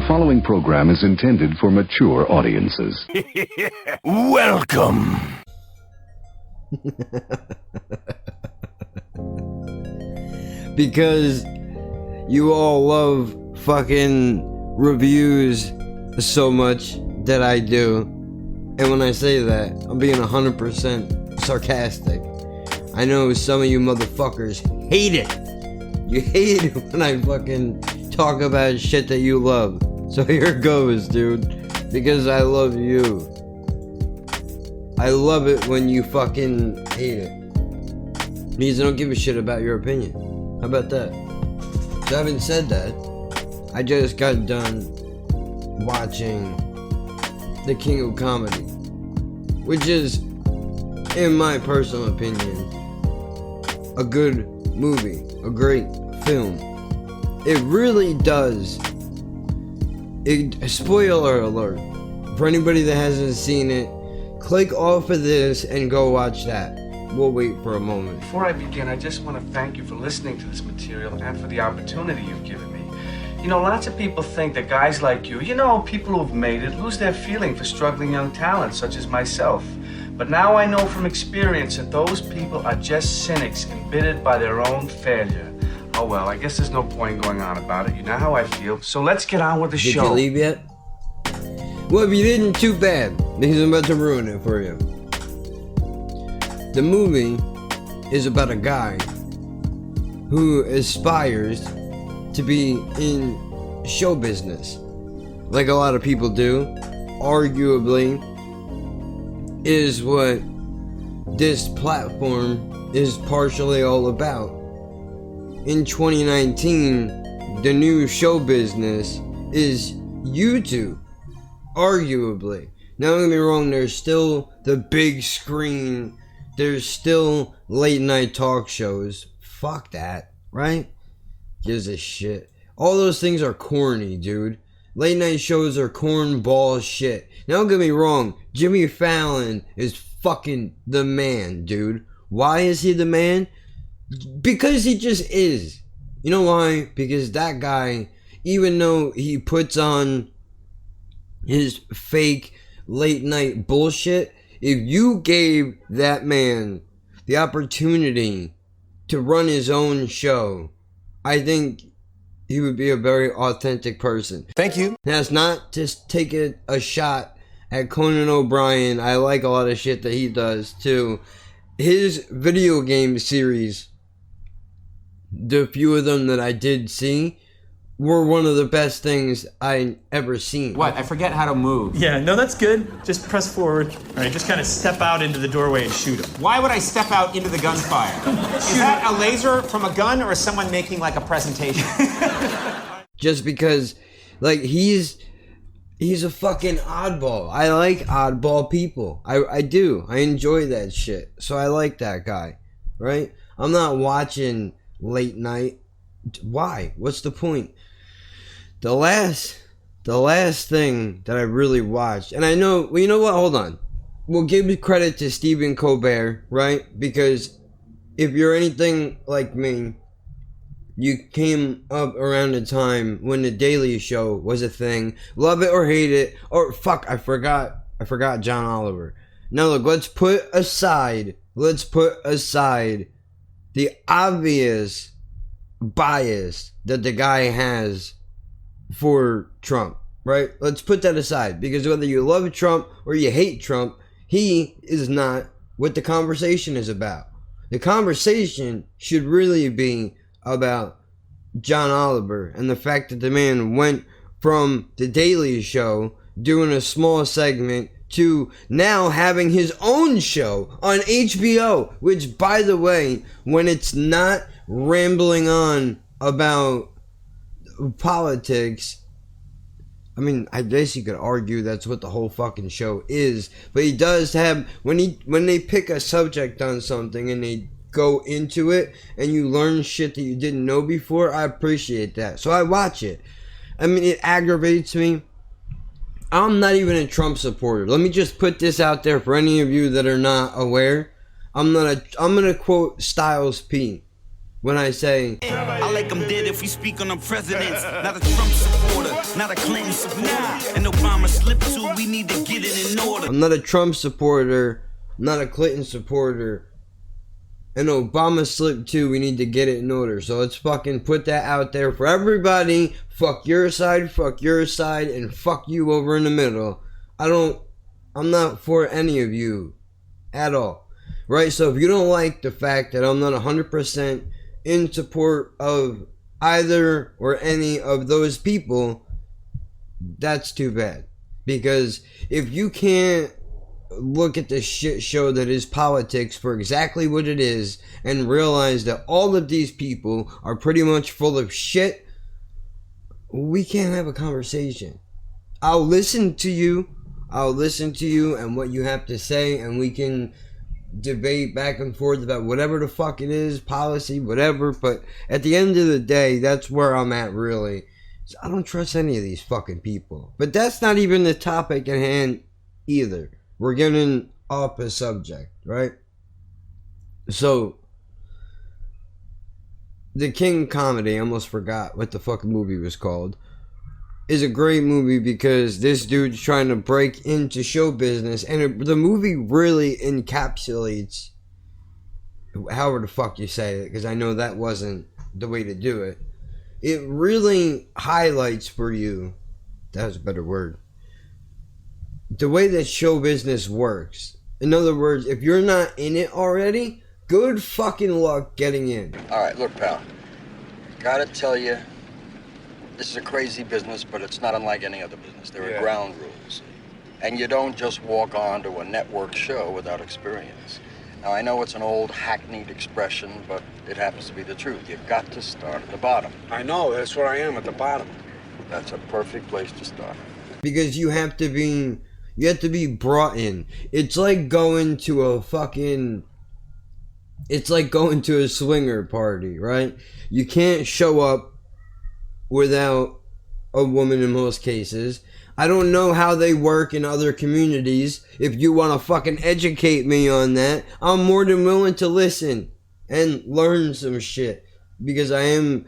following program is intended for mature audiences. Welcome. Because you all love fucking reviews so much that I do. And when I say that, I'm being 100% sarcastic. I know some of you motherfuckers hate it. You hate it when I fucking talk about shit that you love. So here goes, dude. Because I love you. I love it when you fucking hate it. Means I don't give a shit about your opinion. How about that? So having said that, I just got done watching The King of Comedy, which is, in my personal opinion, a good movie, a great film. It really does. Spoiler alert. For anybody that hasn't seen it, click off of this and go watch that. We'll wait for a moment. Before I begin, I just want to thank you for listening to this material and for the opportunity you've given me. You know, lots of people think that guys like you, people who've made it, lose their feeling for struggling young talents such as myself. But now I know from experience that those people are just cynics embittered by their own failure. Oh well, I guess there's no point going on about it. You know how I feel. So let's get on with the show. Did you leave yet? Well, if you didn't, too bad, because I'm about to ruin it for you. The movie is about a guy who aspires to be in show business, like a lot of people do. Arguably, is what this platform is partially all about. In 2019, the new show business is YouTube. Arguably. Now don't get me wrong, there's still the big screen. There's still late night talk shows. Fuck that, right? Gives a shit. All those things are corny, dude. Late night shows are cornball shit. Now don't get me wrong, Jimmy Fallon is fucking the man, dude. Why is he the man? Because he just is. You know why? Because that guy, even though he puts on his fake late night bullshit, if you gave that man the opportunity to run his own show, I think he would be a very authentic person. Thank you. That's not just taking a shot at Conan O'Brien. I like a lot of shit that he does too. His video game series, the few of them that I did see, were one of the best things I ever seen. What? I forget how to move. Yeah, no, that's good. Just press forward. All right, just kind of step out into the doorway and shoot him. Why would I step out into the gunfire? Is that a laser from a gun or someone making like a presentation? Just because, like, he's a fucking oddball. I like oddball people. I do. I enjoy that shit. So I like that guy, right? I'm not watching late night. Why? What's the point? The last thing that I really watched, and I know, well, you know what? Hold on. We'll give credit to Stephen Colbert, right? Because if you're anything like me, you came up around the time when The Daily Show was a thing. Love it or hate it, or fuck, I forgot John Oliver. Now look, let's put aside the obvious bias that the guy has for Trump, right? Let's put that aside, because whether you love Trump or you hate Trump, he is not what the conversation is about. The conversation should really be about John Oliver and the fact that the man went from The Daily Show doing a small segment to now having his own show on HBO, which, by the way, when it's not rambling on about politics, I mean, I guess you could argue that's what the whole fucking show is, but he does have, when they pick a subject on something and they go into it and you learn shit that you didn't know before, I appreciate that. So I watch it. I mean, it aggravates me. I'm not even a Trump supporter. Let me just put this out there for any of you that are not aware. I'm gonna quote Styles P. when I say I like them dead if we speak on the presidents. Not a Trump supporter, not a Clinton supporter. And Obama slipped too, we need to get it in order. I'm not a Trump supporter, not a Clinton supporter, and Obama slipped too, we need to get it in order. So let's fucking put that out there for everybody. Fuck your side, and fuck you over in the middle. I'm not for any of you at all. Right? So if you don't like the fact that I'm not 100% in support of either or any of those people, that's too bad. Because if you can't look at the shit show that is politics for exactly what it is and realize that all of these people are pretty much full of shit, we can't have a conversation. I'll listen to you and what you have to say, and we can debate back and forth about whatever the fuck it is, policy, whatever. But at the end of the day, that's where I'm at, really. I don't trust any of these fucking people. But that's not even the topic at hand either. We're getting off a subject, right? So, The King Comedy, I almost forgot what the fucking movie was called, is a great movie because this dude's trying to break into show business, and the movie really encapsulates, however the fuck you say it, because I know that wasn't the way to do it. It really highlights for you, that was a better word, the way that show business works. In other words, if you're not in it already, good fucking luck getting in. All right, look, pal. Gotta tell you, this is a crazy business, but it's not unlike any other business. There are ground rules. And you don't just walk onto a network show without experience. Now, I know it's an old hackneyed expression, but it happens to be the truth. You've got to start at the bottom. I know, that's where I am, at the bottom. That's a perfect place to start. Because you have to be brought in. It's like going to a swinger party, right? You can't show up without a woman in most cases. I don't know how they work in other communities. If you want to fucking educate me on that, I'm more than willing to listen and learn some shit. Because I am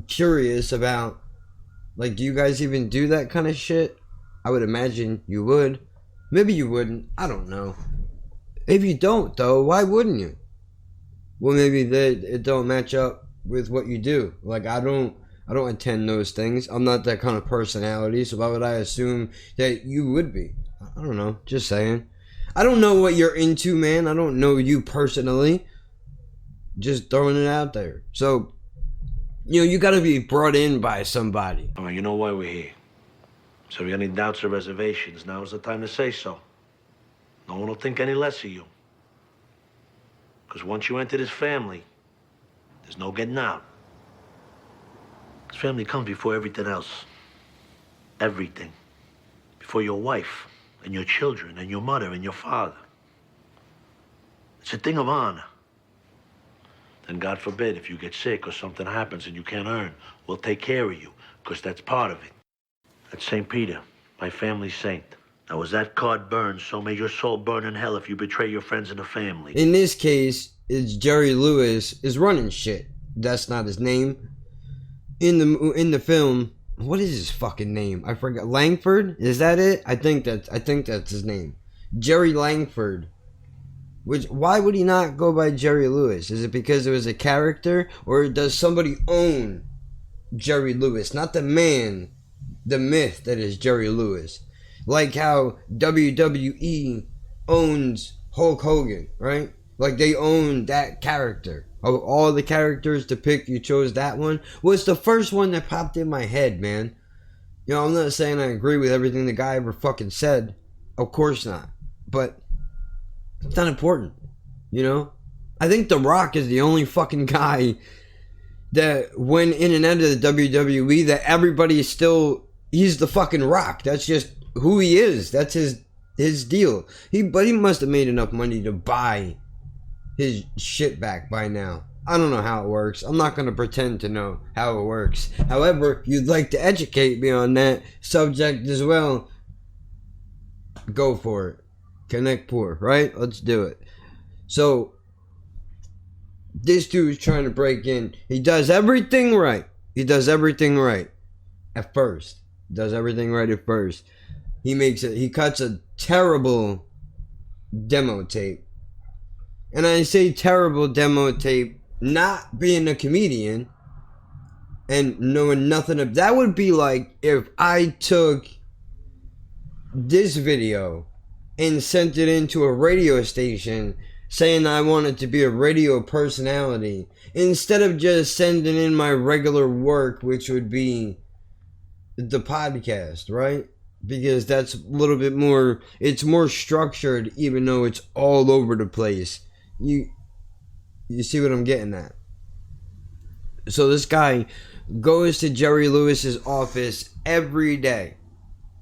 curious about, like, do you guys even do that kind of shit? I would imagine you would. Maybe you wouldn't. I don't know. If you don't, though, why wouldn't you? Well, maybe it don't match up with what you do. Like, I don't attend those things. I'm not that kind of personality, so why would I assume that you would be? I don't know. Just saying. I don't know what you're into, man. I don't know you personally. Just throwing it out there. So, you gotta be brought in by somebody. I mean, you know why we're here. So if you got any doubts or reservations, now's the time to say so. No one will think any less of you. Because once you enter this family, there's no getting out. This family comes before everything else. Everything. Before your wife and your children and your mother and your father. It's a thing of honor. Then God forbid, if you get sick or something happens and you can't earn, we'll take care of you, because that's part of it. That's St. Peter, my family's saint. Now, as that card burns, so may your soul burn in hell if you betray your friends and the family. In this case, it's Jerry Lewis is running shit. That's not his name. In the film, what is his fucking name? I forgot. Langford? Is that it? I think that's his name. Jerry Langford. Why would he not go by Jerry Lewis? Is it because it was a character, or does somebody own Jerry Lewis? Not the man, the myth that is Jerry Lewis. Like how WWE owns Hulk Hogan, right? Like they own that character. Of all the characters to pick, you chose that one. Well, it's the first one that popped in my head, man. I'm not saying I agree with everything the guy ever fucking said. Of course not. But it's not important, I think The Rock is the only fucking guy that went in and out of the WWE that everybody is still, he's the fucking Rock. That's just who he is. That's his deal. But he must have made enough money to buy his shit back by now. I don't know how it works. I'm not going to pretend to know how it works. However, if you'd like to educate me on that subject as well, go for it. Connect poor, right? Let's do it. So, this dude's trying to break in. He does everything right. He does everything right at first. Does everything right at first. He cuts a terrible demo tape. And I say terrible demo tape, not being a comedian and knowing nothing of that. Would be like if I took this video and sent it into a radio station saying I wanted to be a radio personality instead of just sending in my regular work, which would be the podcast, right? Because that's a little bit more, it's more structured, even though it's all over the place. You see what I'm getting at? So this guy goes to Jerry Lewis's office every day.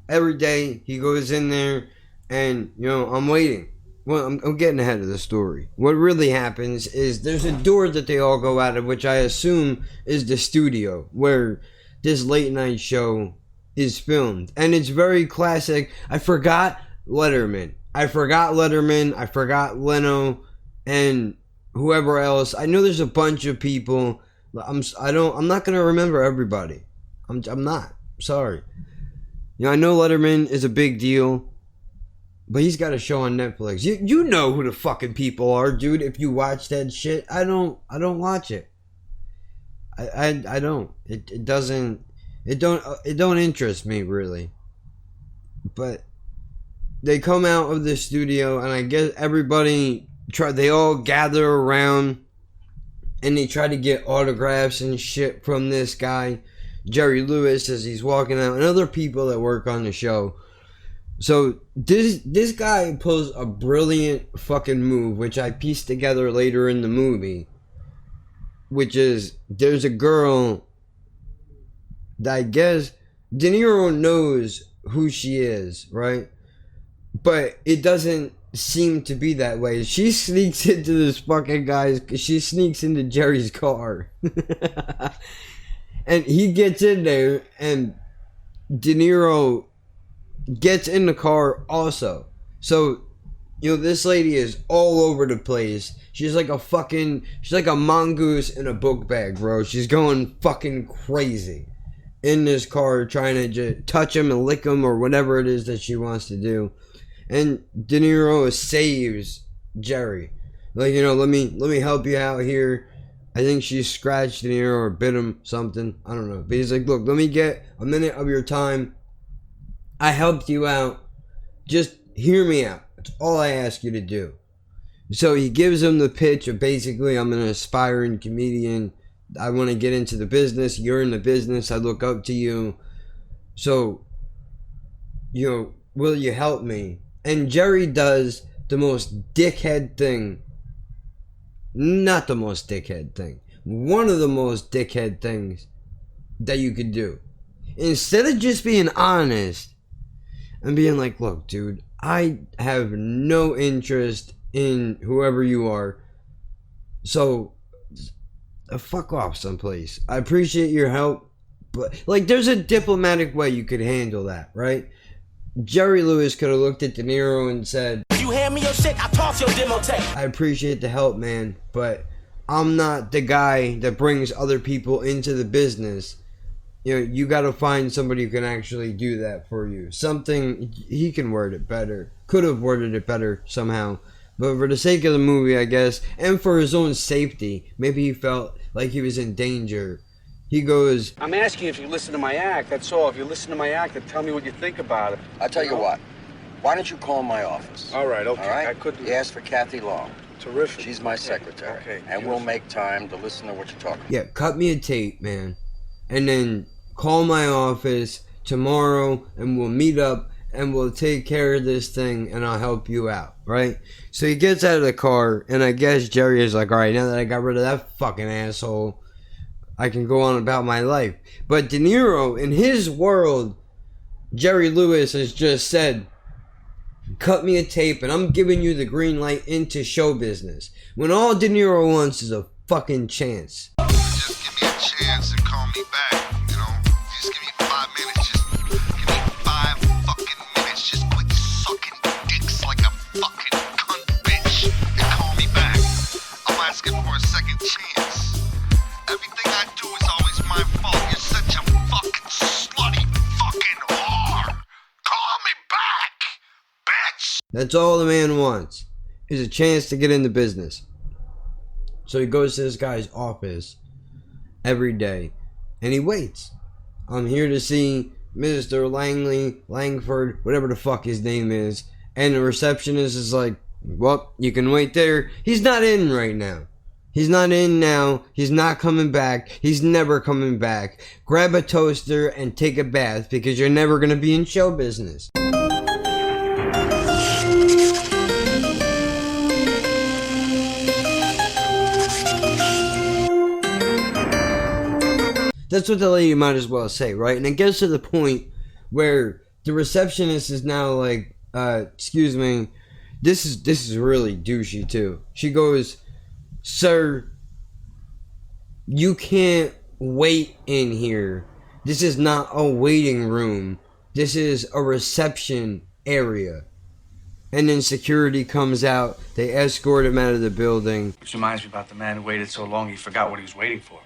Every day he goes in there and, I'm waiting. Well, I'm getting ahead of the story. What really happens is there's a door that they all go out of, which I assume is the studio where this late night show is filmed. And it's very classic. I forgot Letterman. I forgot Leno and whoever else. I know there's a bunch of people. I'm not gonna remember everybody. I'm not. Sorry. I know Letterman is a big deal, but he's got a show on Netflix. You know who the fucking people are, dude. If you watch that shit, I don't watch it. I don't. It don't interest me really. But they come out of the studio, and I guess they all gather around, and they try to get autographs and shit from this guy, Jerry Lewis, as he's walking out, and other people that work on the show. So this guy pulls a brilliant fucking move, which I pieced together later in the movie, which is there's a girl that I guess De Niro knows who she is, right? But it doesn't seem to be that way. She sneaks into this fucking she sneaks into Jerry's car. And he gets in there, and De Niro gets in the car also. So, this lady is all over the place. She's like a mongoose in a book bag, bro. She's going fucking crazy in this car, trying to just touch him and lick him or whatever it is that she wants to do. And De Niro saves Jerry. Like, let me help you out here. I think she scratched De Niro or bit him something. I don't know. But he's like, look, let me get a minute of your time. I helped you out. Just hear me out. That's all I ask you to do. So he gives him the pitch of basically, I'm an aspiring comedian. I want to get into the business. You're in the business. I look up to you. So, will you help me? And Jerry does the most dickhead thing. Not the most dickhead thing. One of the most dickhead things that you could do. Instead of just being honest and being like, look, dude, I have no interest in whoever you are. So, fuck off someplace. I appreciate your help. But, there's a diplomatic way you could handle that, right? Jerry Lewis could have looked at De Niro and said, you hand me your shit, I toss your demo tape. I appreciate the help, man, but I'm not the guy that brings other people into the business. You gotta find somebody who can actually do that for you. Something, he can word it better. Could have worded it better somehow. But for the sake of the movie, I guess, and for his own safety, maybe he felt like he was in danger. He goes, I'm asking if you listen to my act, that's all. If you listen to my act, then tell me what you think about it. I'll tell you what. Why don't you call my office? All right, okay. All right? I could do You ask for Kathy Long. Terrific. She's my secretary. Okay. And we'll make time to listen to what you're talking about. yeah, cut me a tape, man. And then call my office tomorrow and we'll meet up and we'll take care of this thing and I'll help you out, right? So he gets out of the car and I guess Jerry is like, all right, now that I got rid of that fucking asshole, I can go on about my life. But De Niro, in his world, Jerry Lewis has just said, cut me a tape and I'm giving you the green light into show business. When all De Niro wants is a fucking chance. Just give me a chance and call me back, Just give me 5 minutes. Just give me 5 fucking minutes. Just quit sucking dicks like a fucking cunt bitch and call me back. I'm asking for a second That's all the man wants, is a chance to get into business. So he goes to this guy's office every day, and he waits. I'm here to see Mr. Langford, whatever the fuck his name is. And the receptionist is like, well, you can wait there. He's not in right now. He's not in now. He's not coming back. He's never coming back. Grab a toaster and take a bath because you're never going to be in show business. That's what the lady might as well say, right? And it gets to the point where the receptionist is now like, excuse me, this is really douchey too. She goes, sir, you can't wait in here. This is not a waiting room. This is a reception area. And then security comes out. They escort him out of the building. Which reminds me about the man who waited so long he forgot what he was waiting for.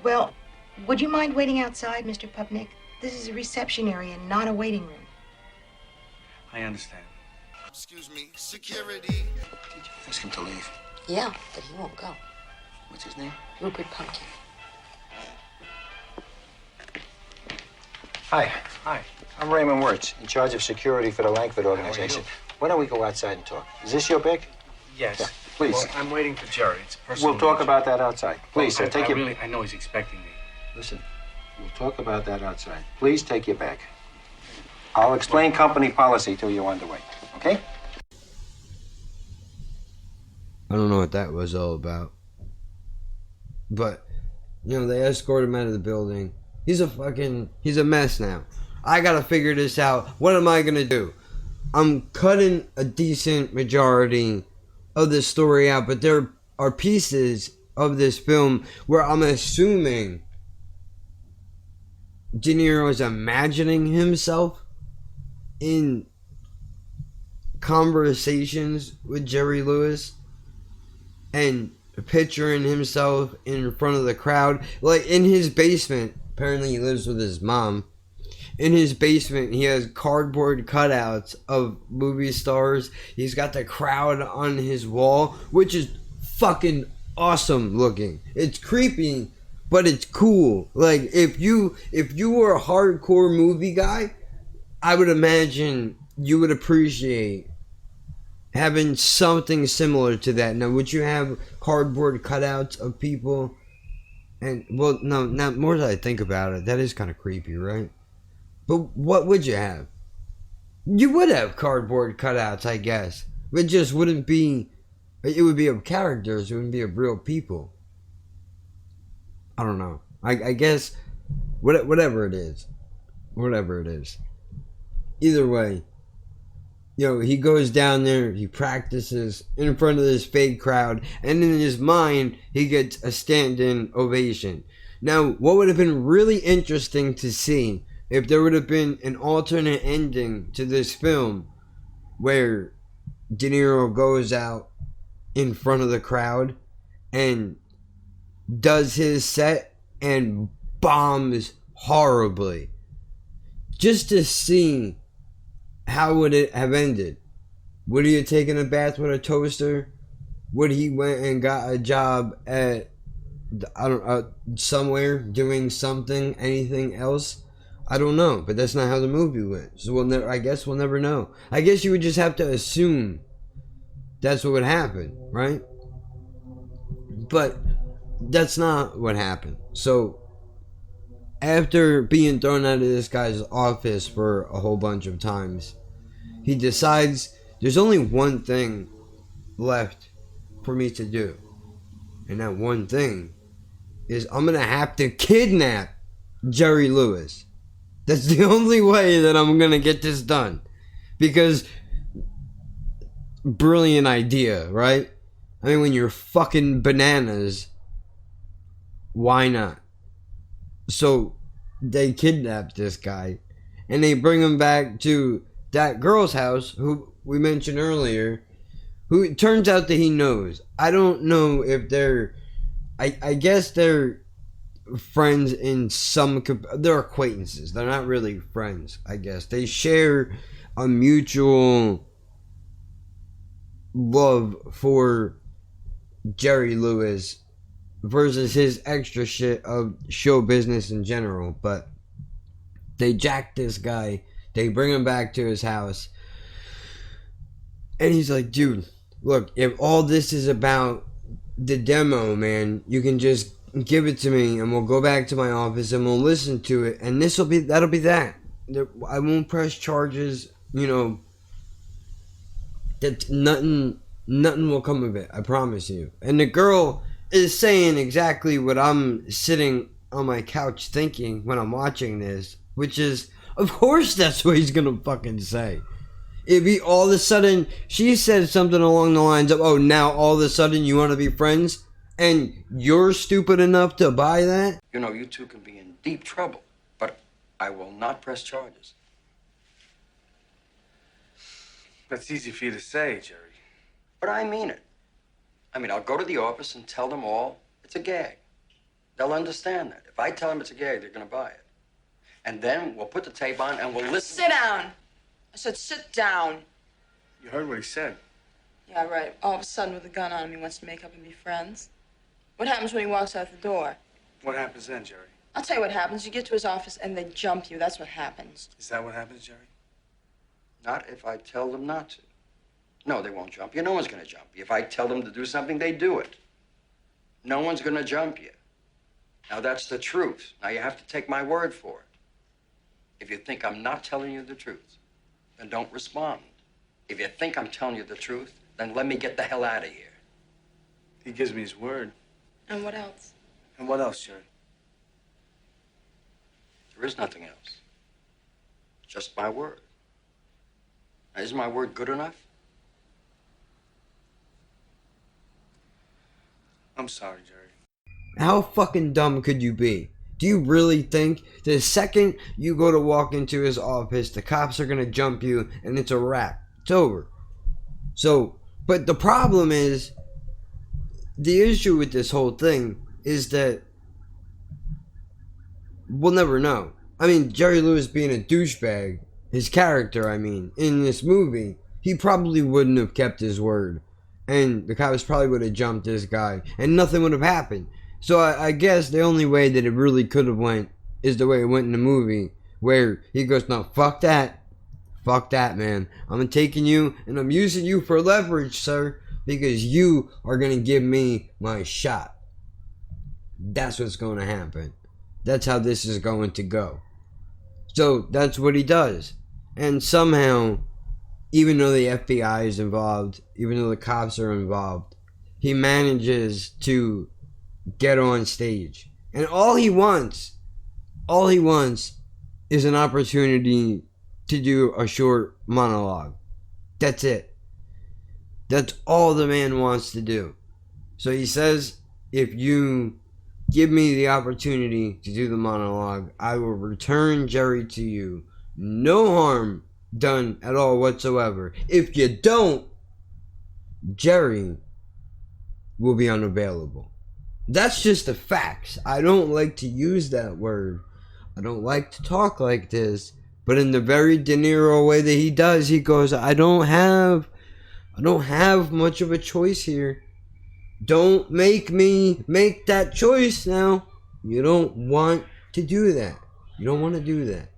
Well, would you mind waiting outside, Mr. Pupnik? This is a reception area, not a waiting room. I understand. Excuse me, security. Ask him to leave. Yeah, but he won't go. What's his name? Rupert Pumpkin. Hi. Hi. I'm Raymond Wirtz, in charge of security for the Langford organization. Why don't we go outside and talk? Is this your bag? Yes. Yeah, please. Well, I'm waiting for Jerry. It's personal. We'll talk about that outside. Please, sir, take your... I know he's expecting me. Listen, we'll talk about that outside. Please take your bag. I'll explain company policy to you on the way, okay? I don't know what that was all about. But, you know, they escort him out of the building. He's a mess now. I gotta figure this out. What am I gonna do? I'm cutting a decent majority of the story out, but there are pieces of this film where I'm assuming De Niro is imagining himself in conversations with Jerry Lewis and picturing himself in front of the crowd, like in his basement. Apparently he lives with his mom. In his basement, he has cardboard cutouts of movie stars. He's got the crowd on his wall, which is fucking awesome looking. It's creepy, but it's cool. Like, if you were a hardcore movie guy, I would imagine you would appreciate having something similar to that. Now, would you have cardboard cutouts of people? And, well, no, not more than I think about it. That is kind of creepy, right? But what would you have? You would have cardboard cutouts, I guess. It just wouldn't be... It would be of characters. It wouldn't be of real people. I don't know. I guess... Whatever it is. Whatever it is. Either way. You know, he goes down there. He practices in front of this fake crowd. And in his mind, he gets a stand-in ovation. Now, what would have been really interesting to see... if there would have been an alternate ending to this film where De Niro goes out in front of the crowd and does his set and bombs horribly. Just to see how would it have ended. Would he have taken a bath with a toaster? Would he went and got a job at, I don't know, somewhere doing something, anything else? I don't know, but that's not how the movie went. So I guess we'll never know. I guess you would just have to assume that's what would happen, right? But that's not what happened. So after being thrown out of this guy's office for a whole bunch of times, he decides there's only one thing left for me to do. And that one thing is I'm going to have to kidnap Jerry Lewis. That's the only way that I'm going to get this done. Because, brilliant idea, right? I mean, when you're fucking bananas, why not? So, they kidnap this guy. And they bring him back to that girl's house, who we mentioned earlier, who it turns out that he knows. I don't know if they're... I guess they're friends in some... They're acquaintances. They're not really friends, I guess. They share a mutual love for Jerry Lewis versus his extra shit of show business in general. But they jack this guy. They bring him back to his house. And he's like, dude, look, if all this is about the demo, man, you can just give it to me and we'll go back to my office and we'll listen to it. And that'll be that. I won't press charges, you know. That nothing will come of it, I promise you. And the girl is saying exactly what I'm sitting on my couch thinking when I'm watching this, which is, of course that's what he's gonna fucking say. If he all of a sudden, she said something along the lines of, oh, now all of a sudden you want to be friends? And you're stupid enough to buy that? You know, you two can be in deep trouble, but I will not press charges. That's easy for you to say, Jerry. But I mean it. I mean, I'll go to the office and tell them all it's a gag. They'll understand that. If I tell them it's a gag, they're going to buy it. And then we'll put the tape on and we'll listen. Sit down. I said sit down. You heard what he said. Yeah, right. All of a sudden, with a gun on him, he wants to make up and be friends. What happens when he walks out the door? What happens then, Jerry? I'll tell you what happens. You get to his office and they jump you. That's what happens. Is that what happens, Jerry? Not if I tell them not to. No, they won't jump you. No one's going to jump you. If I tell them to do something, they do it. No one's going to jump you. Now, that's the truth. Now, you have to take my word for it. If you think I'm not telling you the truth, then don't respond. If you think I'm telling you the truth, then let me get the hell out of here. He gives me his word. And what else? And what else, Jerry? There is nothing else. Just my word. Now, isn't my word good enough? I'm sorry, Jerry. How fucking dumb could you be? Do you really think the second you go to walk into his office, the cops are gonna jump you and it's a wrap? It's over. So, but the problem is, the issue with this whole thing is that we'll never know. I mean, Jerry Lewis being a douchebag, his character, I mean, in this movie, he probably wouldn't have kept his word. And the cops probably would have jumped this guy and nothing would have happened. So I guess the only way that it really could have went is the way it went in the movie, where he goes, no, fuck that, man. I'm taking you and I'm using you for leverage, sir, because you are going to give me my shot. That's what's going to happen. That's how this is going to go. So that's what he does. And somehow, even though the FBI is involved, even though the cops are involved, he manages to get on stage. And all he wants is an opportunity to do a short monologue. That's it. That's all the man wants to do. So he says, if you give me the opportunity to do the monologue, I will return Jerry to you. No harm done at all whatsoever. If you don't, Jerry will be unavailable. That's just the facts. I don't like to use that word. I don't like to talk like this. But in the very De Niro way that he does, he goes, I don't have much of a choice here. Don't make me make that choice now. You don't want to do that. You don't want to do that.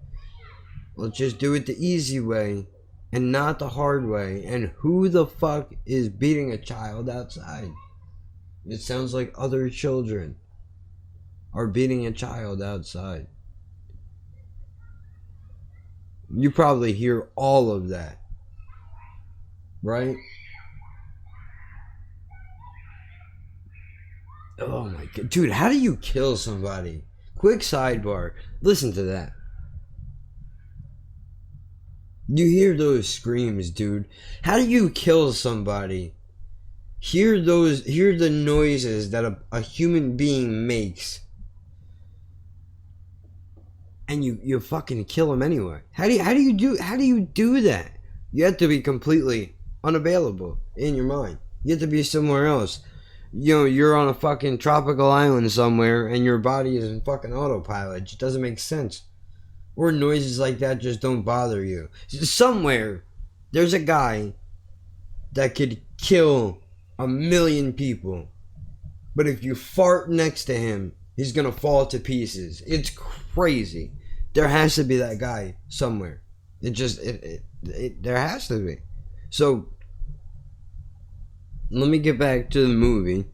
Let's just do it the easy way and not the hard way. And who the fuck is beating a child outside? It sounds like other children are beating a child outside. You probably hear all of that, right? Oh my god. Dude, how do you kill somebody? Quick sidebar. Listen to that. You hear those screams, dude. How do you kill somebody? Hear the noises that a human being makes. And you fucking kill him anyway. How do you do that? You have to be completely unavailable in your mind. You have to be somewhere else. you know, you're on a fucking tropical island somewhere and your body is in fucking autopilot. It doesn't make sense. Or noises like that just don't bother you. Somewhere, there's a guy that could kill 1 million people. But if you fart next to him, he's gonna fall to pieces. It's crazy. There has to be that guy somewhere. There has to be. So, let me get back to the movie.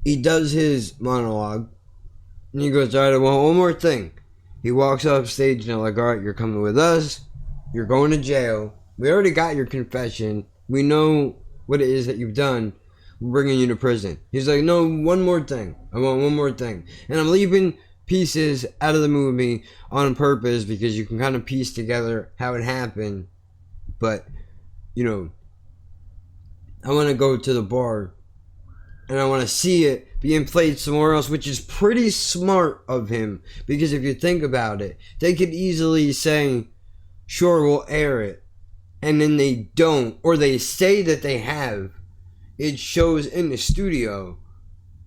He does his monologue. And he goes, alright, I want one more thing. He walks off stage and they're like, alright, you're coming with us. You're going to jail. We already got your confession. We know what it is that you've done. We're bringing you to prison. He's like, no, one more thing. I want one more thing. And I'm leaving pieces out of the movie on purpose because you can kind of piece together how it happened. But, you know, I want to go to the bar and I want to see it being played somewhere else, which is pretty smart of him. Because if you think about it, they could easily say, sure, we'll air it. And then they don't. Or they say that they have. It shows in the studio,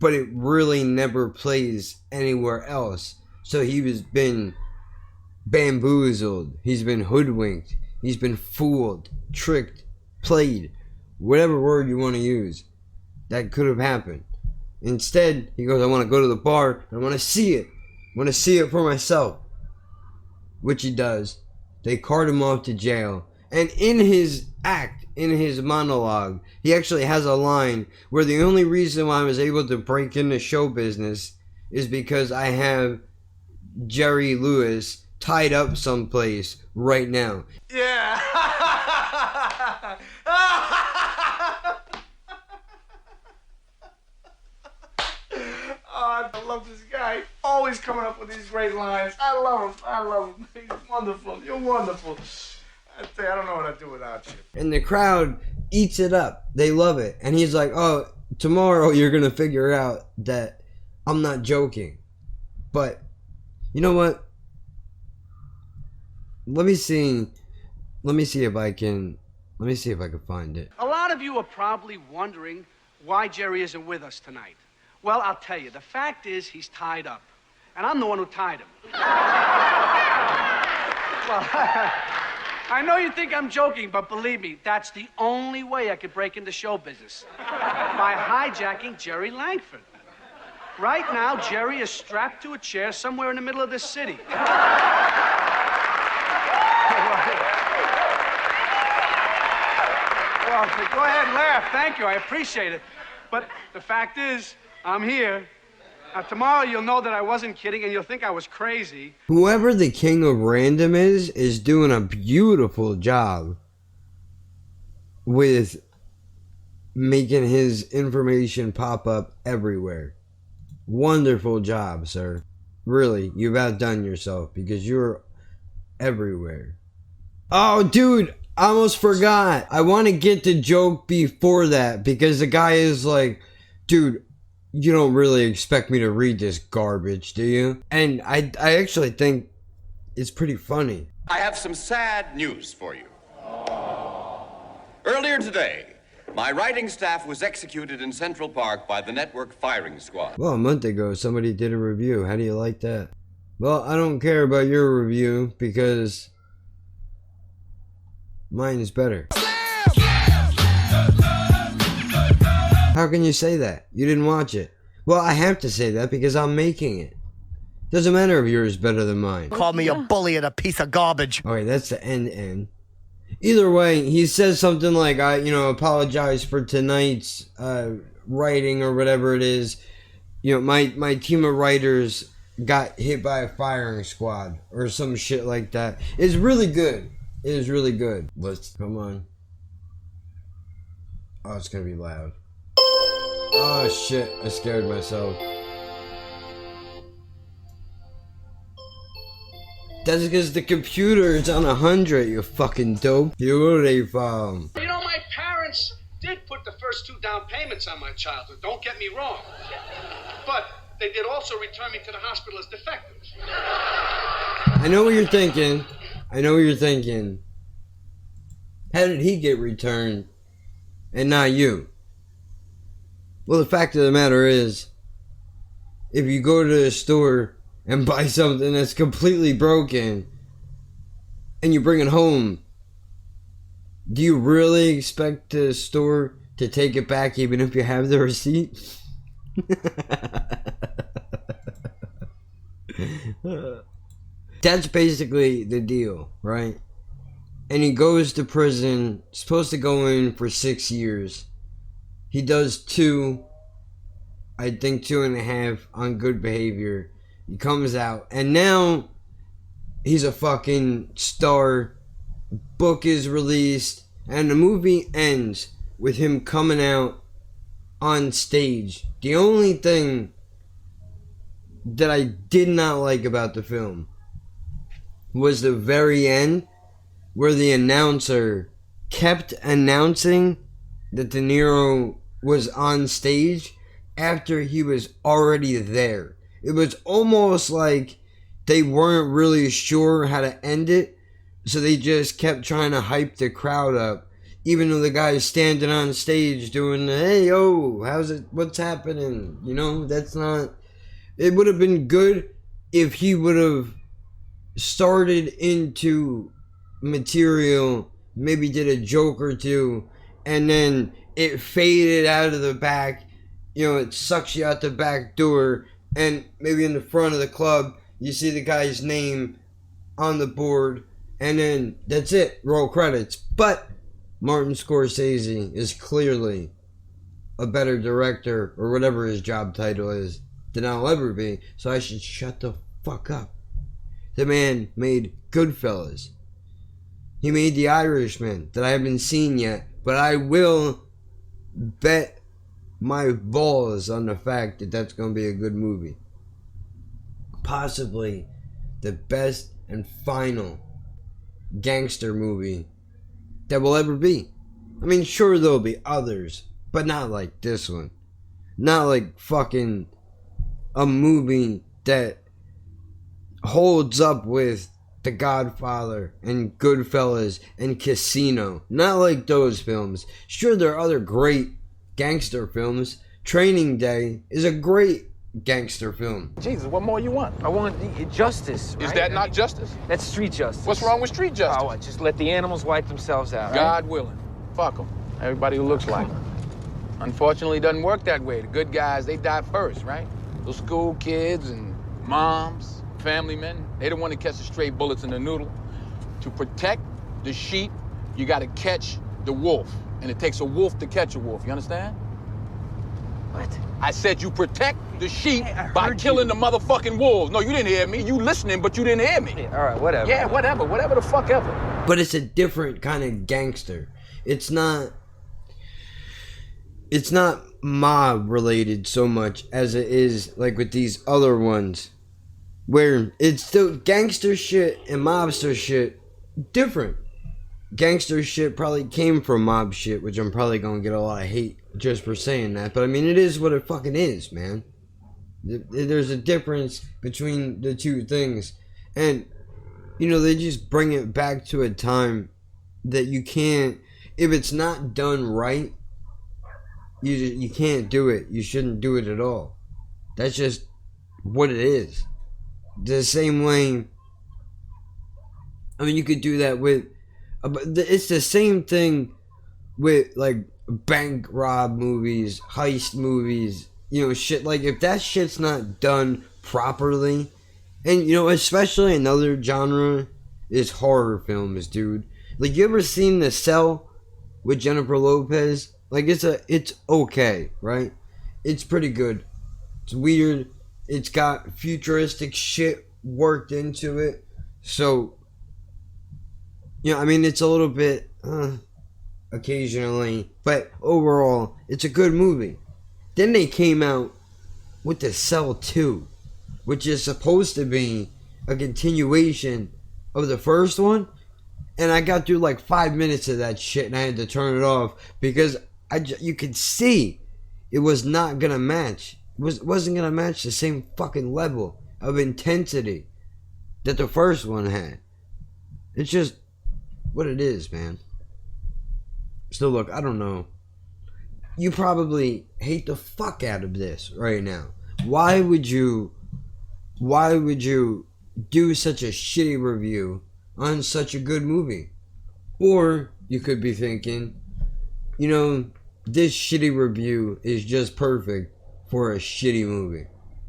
but it really never plays anywhere else. So he's been bamboozled. He's been hoodwinked. He's been fooled, tricked, played. Whatever word you want to use. That could have happened. Instead, he goes, I want to go to the bar. And I want to see it. I want to see it for myself. Which he does. They cart him off to jail. And in his act, in his monologue, he actually has a line where the only reason why I was able to break into show business is because I have Jerry Lewis tied up someplace right now. Yeah. Oh, I love this guy. Always coming up with these great lines. I love him. He's wonderful. You're wonderful. I tell you, I don't know what I'd do without you. And the crowd eats it up. They love it. And he's like, oh, tomorrow you're going to figure out that I'm not joking. But, you know what? Let me see if I can find it. A lot of you are probably wondering why Jerry isn't with us tonight. Well, I'll tell you. The fact is he's tied up. And I'm the one who tied him. Well, I know you think I'm joking, but believe me, that's the only way I could break into show business. By hijacking Jerry Langford. Right now, Jerry is strapped to a chair somewhere in the middle of this city. Well, go ahead and laugh. Thank you. I appreciate it. But the fact is, I'm here. Now, tomorrow you'll know that I wasn't kidding and you'll think I was crazy. Whoever the king of random is doing a beautiful job with making his information pop up everywhere. Wonderful job, sir. Really, you've outdone yourself because you're everywhere. Oh, dude, I almost forgot. I want to get the joke before that because the guy is like, dude, you don't really expect me to read this garbage, do you? And I actually think it's pretty funny. I have some sad news for you. Earlier today, my writing staff was executed in Central Park by the network firing squad. Well, a month ago, somebody did a review. How do you like that? Well, I don't care about your review because mine is better. How can you say that? You didn't watch it. Well, I have to say that because I'm making it. Doesn't matter if yours is better than mine. Call me a bully and a piece of garbage. Alright, that's the end. Either way, he says something like, I apologize for tonight's writing or whatever it is. You know, my team of writers got hit by a firing squad or some shit like that. It's really good. It is really good. Come on. Oh, it's gonna be loud. Oh shit, I scared myself. That's because the computer is on 100, you fucking dope. Beautiful. You know, my parents did put the first 2 down payments on my childhood, don't get me wrong. But they did also return me to the hospital as defective. I know what you're thinking. How did he get returned and not you? Well, the fact of the matter is, if you go to a store and buy something that's completely broken and you bring it home, do you really expect the store to take it back even if you have the receipt? That's basically the deal, right? And he goes to prison, supposed to go in for 6 years. He does 2, I think 2.5 on good behavior. He comes out, and now he's a fucking star. Book is released, and the movie ends with him coming out on stage. The only thing that I did not like about the film was the very end, where the announcer kept announcing that De Niro was on stage after he was already there. It was almost like they weren't really sure how to end it, so they just kept trying to hype the crowd up, even though the guy's standing on stage doing the, hey, yo, how's it, what's happening? You know, that's not... It would have been good if he would have started into material, maybe did a joke or two, and then it faded out of the back. You know, it sucks you out the back door, and maybe in the front of the club, you see the guy's name on the board, and then that's it, roll credits. But Martin Scorsese is clearly a better director, or whatever his job title is, than I'll ever be, so I should shut the fuck up. The man made Goodfellas. He made The Irishman, that I haven't seen yet, but I will bet my balls on the fact that that's going to be a good movie. Possibly the best and final gangster movie that will ever be. I mean, sure, there'll be others, but not like this one. Not like fucking a movie that holds up with The Godfather and Goodfellas and Casino. Not like those films. Sure, there are other great gangster films. Training Day is a great gangster film. Jesus, what more you want? I want justice. Is right? that not justice? That's street justice. What's wrong with street justice? Oh, just let the animals wipe themselves out. God willing. Fuck them. Everybody who looks like them. Unfortunately, it doesn't work that way. The good guys, they die first, right? Those school kids and moms, family men, they don't want to catch the stray bullets in the noodle. To protect the sheep, you got to catch the wolf. And it takes a wolf to catch a wolf. You understand? What? I said you protect the sheep by killing the motherfucking wolves. No, you didn't hear me. You listening, but you didn't hear me. Yeah, all right, whatever. Yeah, whatever. Whatever the fuck ever. But it's a different kind of gangster. It's not mob related so much as it is like with these other ones, where it's still gangster shit and mobster shit different. Gangster shit probably came from mob shit, which I'm probably gonna get a lot of hate just for saying that, but I mean, it is what it fucking is, man. There's a difference between the two things, and you know, they just bring it back to a time that you can't, if it's not done right, you can't do it. You shouldn't do it at all. That's just what it is. The same way, I mean, you could do that with, it's the same thing with like bank rob movies, heist movies, you know, shit. Like, if that shit's not done properly, and you know, especially another genre is horror films, dude. Like, you ever seen The Cell with Jennifer Lopez? Like, it's okay, right? It's pretty good. It's weird. It's got futuristic shit worked into it. So, you know, I mean, it's a little bit occasionally, but overall, it's a good movie. Then they came out with The Cell 2, which is supposed to be a continuation of the first one. And I got through like 5 minutes of that shit and I had to turn it off because you could see it was not going to match. It wasn't going to match the same fucking level of intensity that the first one had. It's just what it is, man. So look, I don't know. you probably hate the fuck out of this right now. Why would you do such a shitty review on such a good movie? Or you could be thinking, you know, this shitty review is just perfect for a shitty movie.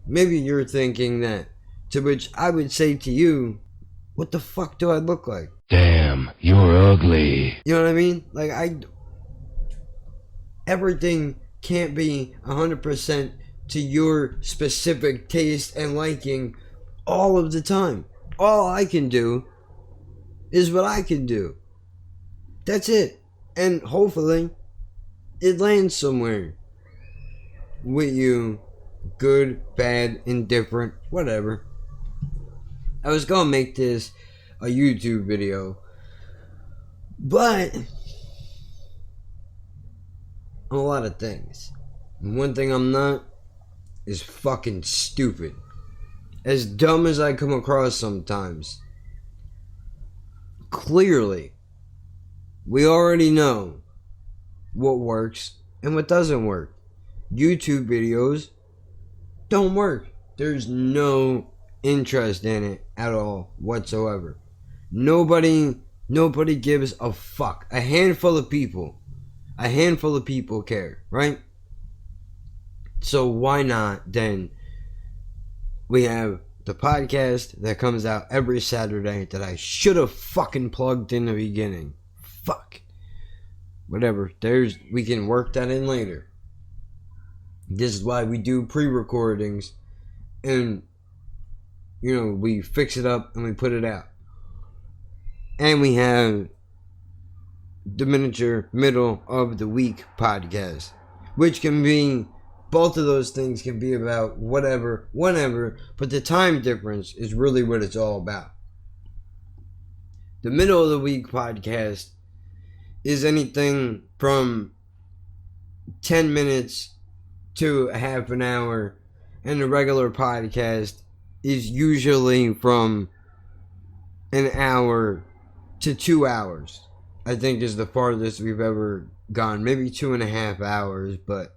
Maybe you're thinking that. To which I would say to you, what the fuck do I look like? Damn, you're ugly. You know what I mean? Like, everything can't be 100% to your specific taste and liking all of the time. All I can do is what I can do. That's it. And hopefully, it lands somewhere with you. Good, bad, indifferent, whatever. I was gonna make this a YouTube video, but I'm a lot of things. And one thing I'm not is fucking stupid. As dumb as I come across sometimes, clearly, we already know what works and what doesn't work. YouTube videos don't work. There's no interest in it at all whatsoever. Nobody gives a fuck. A handful of people care, right? So why not then? We have the podcast that comes out every Saturday that I should have fucking plugged in the beginning. Fuck. Whatever. We can work that in later. This is why we do pre-recordings, and you know, we fix it up and we put it out. And we have the miniature middle of the week podcast, which can be, both of those things can be about whatever, whenever, but the time difference is really what it's all about. The middle of the week podcast is anything from 10 minutes to a half an hour, and the regular podcast is usually from an hour to 2 hours. I think is the farthest we've ever gone. Maybe 2.5 hours, but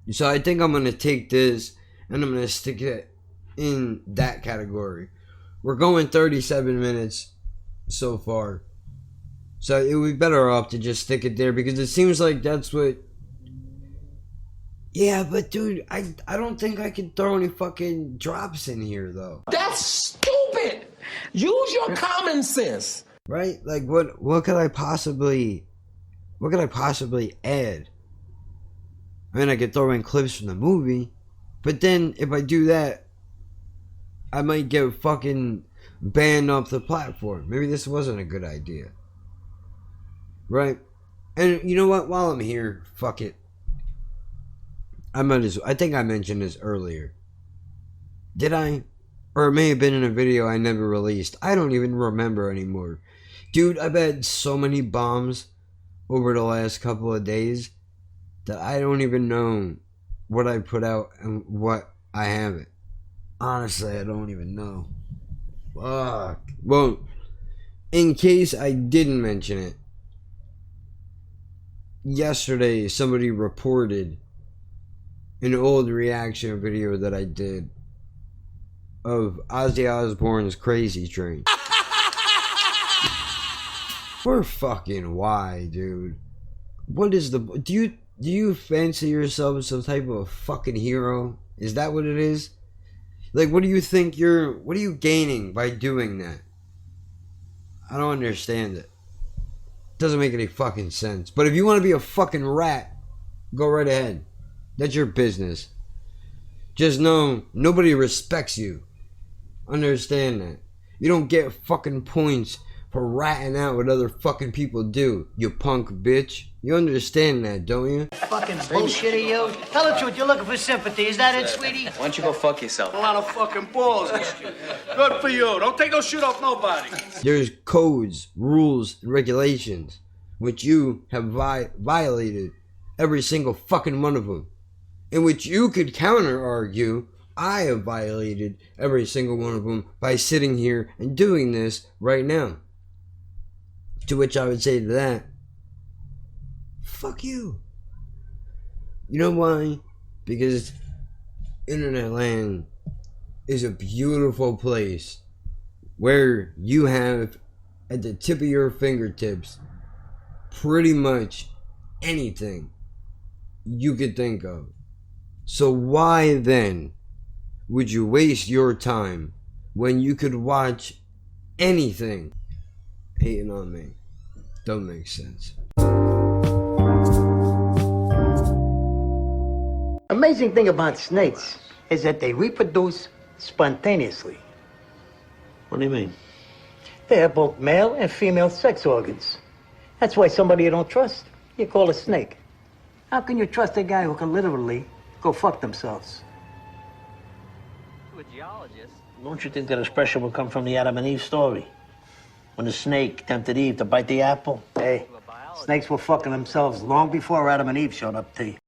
so I think I'm going to take this and I'm going to stick it in that category. We're going 37 minutes so far. So it would be better off to just stick it there, because it seems like that's what... Yeah, but dude, I don't think I can throw any fucking drops in here, though. That's stupid. Use your common sense. Right? Like, what could I possibly add? I mean, I could throw in clips from the movie, but then if I do that, I might get fucking banned off the platform. Maybe this wasn't a good idea. Right? And you know what? While I'm here, fuck it. I think I mentioned this earlier. Did I? Or it may have been in a video I never released. I don't even remember anymore. Dude, I've had so many bombs over the last couple of days that I don't even know what I put out and what I haven't. Honestly, I don't even know. Fuck. Well, in case I didn't mention it, yesterday somebody reported an old reaction video that I did of Ozzy Osbourne's Crazy Train. For fucking why, dude? What is the... Do you fancy yourself some type of fucking hero? Is that what it is? Like, what do you think what are you gaining by doing that? I don't understand it. Doesn't make any fucking sense. But if you want to be a fucking rat, go right ahead. That's your business. Just know nobody respects you. Understand that. You don't get fucking points for ratting out what other fucking people do, you punk bitch. You understand that, don't you? Fucking bullshit of you. Tell the truth, you're looking for sympathy. Is that it, sweetie? Why don't you go fuck yourself? A lot of fucking balls. Good for you. Don't take no shit off nobody. There's codes, rules, and regulations which you have violated, every single fucking one of them. In which you could counter-argue, I have violated every single one of them by sitting here and doing this right now. To which I would say to that, fuck you. You know why? Because internet land is a beautiful place where you have at the tip of your fingertips pretty much anything you could think of. So why then would you waste your time when you could watch anything? Hating on me don't make sense. Amazing thing about snakes is that they reproduce spontaneously. What do you mean? They have both male and female sex organs. That's why somebody you don't trust, you call a snake. How can you trust a guy who can literally go fuck themselves? To a geologist. Don't you think that expression would come from the Adam and Eve story? When the snake tempted Eve to bite the apple? Hey, snakes were fucking themselves long before Adam and Eve showed up, T.